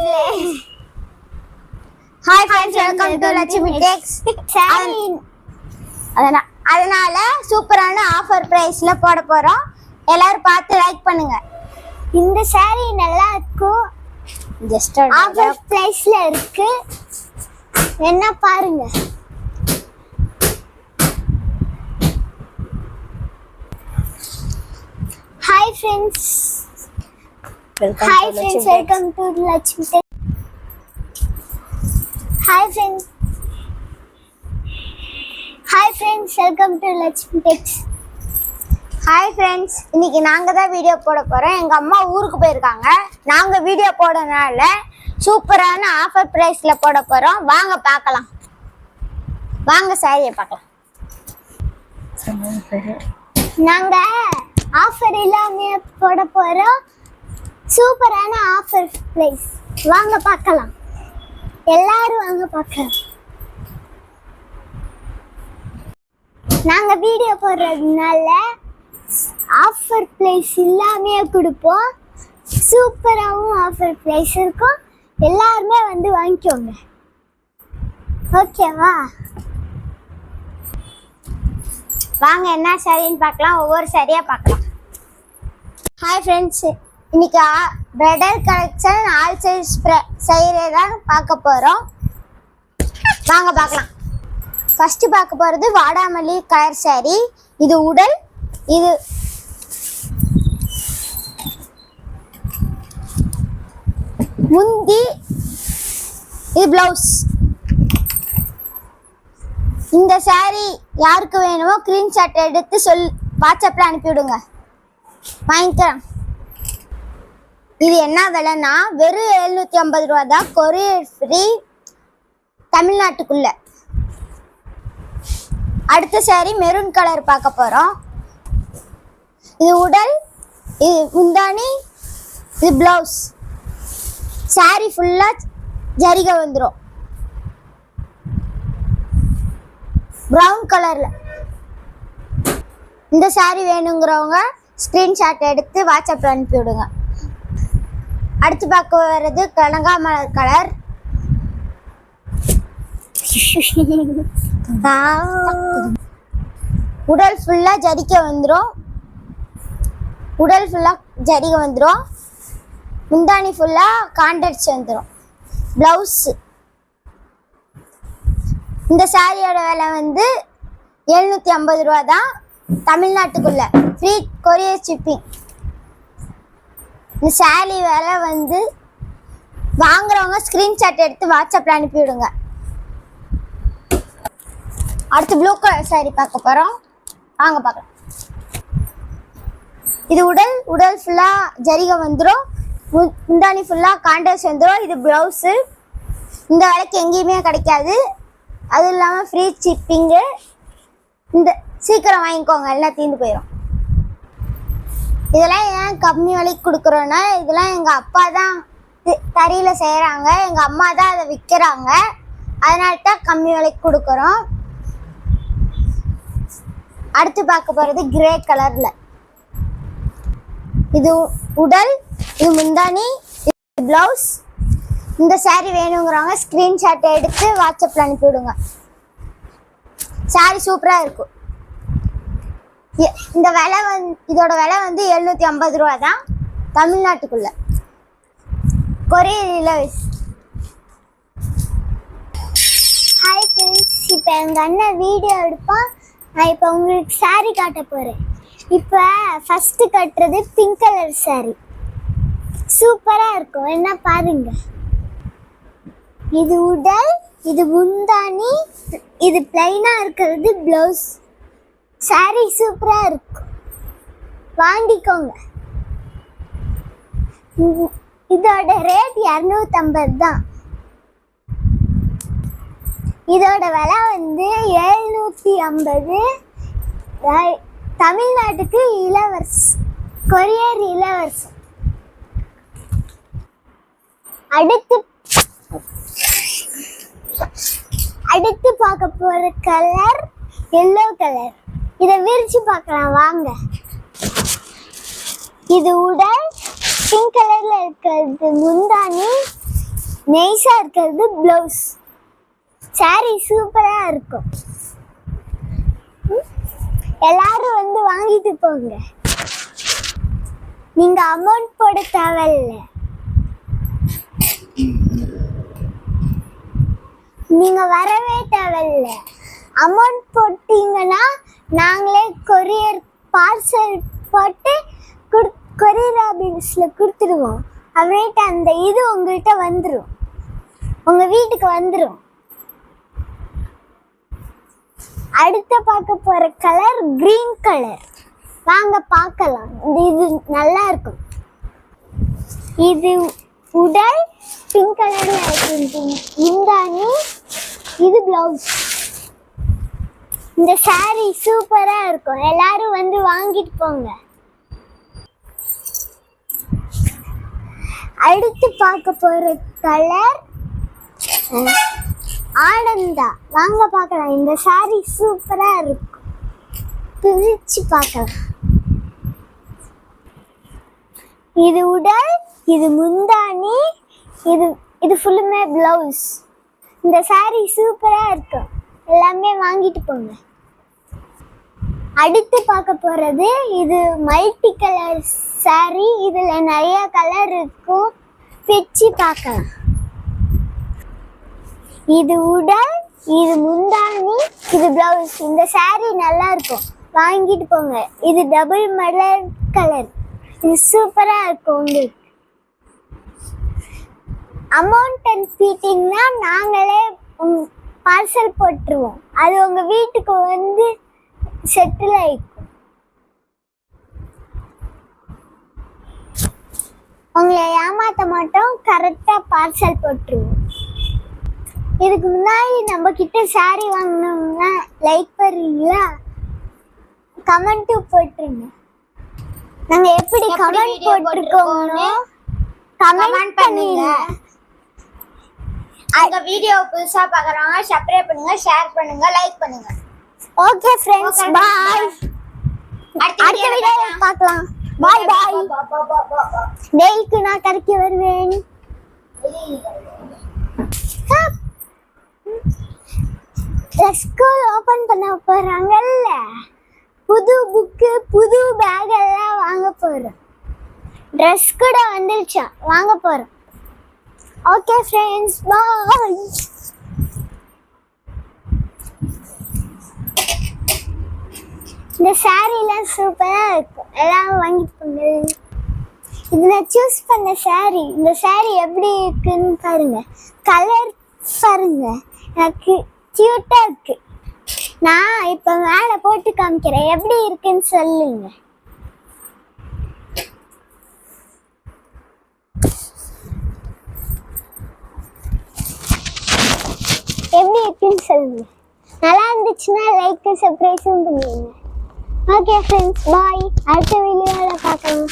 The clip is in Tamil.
Hi friends, welcome to Lakshmi Takes. அதனால சூப்பரான ஆஃபர் பிரைஸ்ல போட போறோம். எல்லாரும் பார்த்து லைக் பண்ணுங்க. இந்த saree நல்லா இருக்கும். ஜஸ்ட் ஆஃபர் பிரைஸ்ல இருக்கு. என்ன பாருங்க. Hi friends. Welcome to Lakshmi Takes. Hi friends, welcome to Lakshmi Takes. Hi friends, இன்னைக்கு நாங்க தான் வீடியோ போட போறோம். எங்க அம்மா ஊருக்கு போயிருக்காங்க. நாங்க வீடியோ போடனால சூப்பரான ஆஃபர் பிரைஸ்ல போட போறோம். வாங்க பார்க்கலாம். வாங்க சாரியை பார்க்கலாம். நாங்க ஆஃபர் இல்லாம போட போறோம். சூப்பரான ஆஃபர் பிரைஸ். வாங்க பார்க்கலாம். எல்லாரும் வாங்க பார்க்கலாம். நாங்க வீடியோ போடுறதுனால ஆஃபர் பிரைஸ் இல்லாமே கொடுப்போம். சூப்பராகவும் ஆஃபர் பிரைஸ் இருக்கும். எல்லாருமே வந்து வாங்கிக்கோங்க. ஓகேவா? வாங்க என்ன சாரின்னு பார்க்கலாம். ஒவ்வொரு சாரியா பார்க்கலாம். ஹாய் ஃப்ரெண்ட்ஸ், இன்னைக்கு பிரைடல் கலெக்ஷன் ஆல் சைஸ் செய்யறதான் பார்க்க போறோம். வாங்க பார்க்கலாம். ஃபர்ஸ்ட் பார்க்க போறது வாடாமல்லி கலர் சாரி. இது உடல், இது முந்தி, இது பிளவுஸ். இந்த சாரி யாருக்கு வேணுமோ ஸ்கிரீன்ஷாட் எடுத்து வாட்ஸ்அப்ல அனுப்பிவிடுங்க, வாங்கிக்கிறேன். இது என்ன விலைன்னா வெறும் 750 ரூபா தான். கொரியர் ஃப்ரீ, தமிழ்நாட்டுக்குள்ள. அடுத்த சாரி மெரூன் கலர் பார்க்க போறோம். இது உடல், இது முந்தானி, இது பிளவுஸ். சாரி ஃபுல்லா ஜரிகை வந்துடும் ப்ரௌன் கலர்ல. இந்த சாரி வேணுங்கிறவங்க ஸ்கிரீன்ஷாட் எடுத்து வாட்ஸ்அப்ல அனுப்பி விடுங்க. அடுத்து பார்க்க வர்றது கனகாமலர் கலர். உடல் ஃபுல்லா ஜரிகை வந்துடும். முந்தானி ஃபுல்லா கான்ட்ராஸ்ட் வந்துடும். பிளவுஸ். இந்த சாரியோட விலை வந்து 750 ரூபா தான், தமிழ்நாட்டுக்குள்ள. Free courier shipping. இந்த சாரி விலை வந்து வாங்குறவங்க ஸ்கிரீன்ஷாட் எடுத்து வாட்ஸ்அப்ல அனுப்பி விடுங்க. அடுத்து ப்ளூ கலர் சாரி பார்க்க போறோம். வாங்க பார்க்கலாம். இது உடல் ஃபுல்லா ஜரிகை வந்துடும். முந்தானி ஃபுல்லா கான்ட்ராஸ்ட் வந்துடும். இது பிளவுஸ். இந்த விலைக்கு எங்கேயுமே கிடைக்காது. அது இல்லாமல் ஃப்ரீ ஷிப்பிங்கு. இந்த சீக்கிரம் வாங்கிக்கோங்க, எல்லாம் தீர்ந்து போயிடும். இதெல்லாம் ஏன் கம்மி விலைக்கு கொடுக்குறோன்னா, இதெல்லாம் எங்கள் அப்பா தான் தறியில் செய்கிறாங்க, எங்கள் அம்மா தான் அதை விற்கிறாங்க. அதனால தான் கம்மி விலைக்கு கொடுக்குறோம். அடுத்து பார்க்க போகிறது கிரே கலரில். இது உடல், இது முந்தானி, இது பிளவுஸ். இந்த சாரி வேணுங்கிறவங்க ஸ்கிரீன்ஷாட் எடுத்து வாட்ஸ்அப்ல அனுப்பி விடுங்க. சாரி சூப்பரா இருக்கும். இந்த விலை இதோட விலை வந்து 750 ரூபா தான், தமிழ்நாட்டுக்குள்ள. கொரியர் இலவஸ். ஹாய் ஃப்ரெண்ட்ஸ், இப்போ எங்கள் அண்ணன் வீடியோ எடுப்பான். நான் இப்போ உங்களுக்கு சாரி காட்ட போகிறேன். இப்போ ஃபஸ்ட்டு கட்டுறது பிங்க் கலர் சாரி. சூப்பராக இருக்கும், என்ன பாருங்க. இது உடல், இது முந்தானி, இது பிளைனாக இருக்கிறது ப்ளவுஸ். சாரி சூப்பராக இருக்கும், வாங்கிக்கோங்க. இதோட ரேட் 250 தான். இதோட விலை வந்து 750. தமிழ்நாட்டுக்கு இலவசம், கொரியர் இலவசம். அடுத்து பார்க்க போற கலர் எல்லோ கலர். இதை விரிச்சு பார்க்கலாம் வாங்க. இது உடல், பிங்க் கலர்ல இருக்கிறது முந்தானி, நைஸா இருக்கிறது ப்ளவுஸ். saree சூப்பரா இருக்கும். எல்லாரும் வந்து வாங்கிட்டு போங்க. நீங்க அமௌண்ட் போட தேவையில்ல. நீங்க வரவே தேவையில்ல. அமௌண்ட் போட்டீங்கன்னா நாங்களே கொரியர் பார்சல் போட்டு கொரியர் ஆபீஸ்ல கொடுத்துருவோம். அப்படின்ட்டு அந்த இது உங்கள்கிட்ட வந்துடும், உங்க வீட்டுக்கு வந்துடும். அடுத்த பார்க்க போற கலர் கிரீன் கலர். வாங்க பார்க்கலாம். இது நல்லா இருக்கும். இது உடல் பிங்க் கலர்ல இருக்கு. முந்தானி, இது பிளவுஸ். இந்த saree சூப்பரா இருக்கும். எல்லாரும் வந்து வாங்கிட்டு போங்க. அடுத்து பார்க்க போற கலர் ஆனந்தா. வாங்க பார்க்கலாம். இந்த saree சூப்பரா இருக்கும். பிரிச்சு பார்க்கலாம். இது உடல், இது முந்தானி, இது ஃபுல்லுமே பிளவுஸ். இந்த saree சூப்பரா இருக்கும். எல்லாமே வாங்கிட்டு போங்க. அடுத்து பார்க்க போறது இது மல்டி கலர் saree. இதுல நிறைய கலர் இருக்கும். பிரிச்சு பார்க்கலாம். இது உடல், இது முந்தானி, இது பிளவுஸ். இந்த saree நல்லா இருக்கும். வாங்கிட்டு போங்க. இது டபுள் மலர் கலர். இது சூப்பரா இருக்கும். உங்களுக்கு அமௌண்ட் அண்ட் ஃபீட்டிங்னா நாங்களே பார்சல் போட்டுருவோம். அது உங்க வீட்டுக்கு வந்து செட்டில் ஆயிக்கும். உங்களை ஏமாத்த மாட்டோம். கரெக்டா பார்சல் போட்டுருவோம். இதுக்கு முன்னாடி நம்ம கிட்ட saree வாங்கினவங்க லைக் பண்ணுறீங்களா? கமெண்ட்டும் போட்டுருங்க. நாங்க எப்படி கமெண்ட் போட்டிருக்கோம்னு கமெண்ட் பண்ணுங்க. அந்த வீடியோ புதுசா பார்க்கறவங்க சப்ஸ்கிரைப் பண்ணுங்க, ஷேர் பண்ணுங்க, லைக் பண்ணுங்க. ஓகே फ्रेंड्स, பாய். அடுத்த வீடியோல பார்க்கலாம். பாய் பாய். டெய்லிக்கு நான் கடைக்கு வருவேன். ஸ்கூல் ஓபன் பண்ண போறாங்கல்ல, புது புக்கு புது பேக் எல்லாம் வாங்க போறோம். ட்ரெஸ் கூட வந்துருச்சா, வாங்க போறோம். ஓகே ஃப்ரெண்ட்ஸ், பாய். இந்த சாரீலாம் சூப்பரா இருக்கும். எல்லாம் வாங்கிட்டு போங்க. இது நான் சூஸ் பண்ண saree. இந்த saree எப்படி இருக்குன்னு பாருங்க. கலர் பாருங்க, எனக்கு கியூட்டா இருக்கு. நான் இப்ப மேல போட்டு காமிக்கிறேன். எப்படி இருக்குன்னு சொல்லுங்க. எப்படி இருக்குன்னு சொல்லுங்க. நல்லா இருந்துச்சுன்னா லைக் சப்ஸ்கிரைப் பண்ணுங்க. ஓகே ஃப்ரெண்ட்ஸ், பாய். அடுத்த வீடியோல பார்க்கலாம்.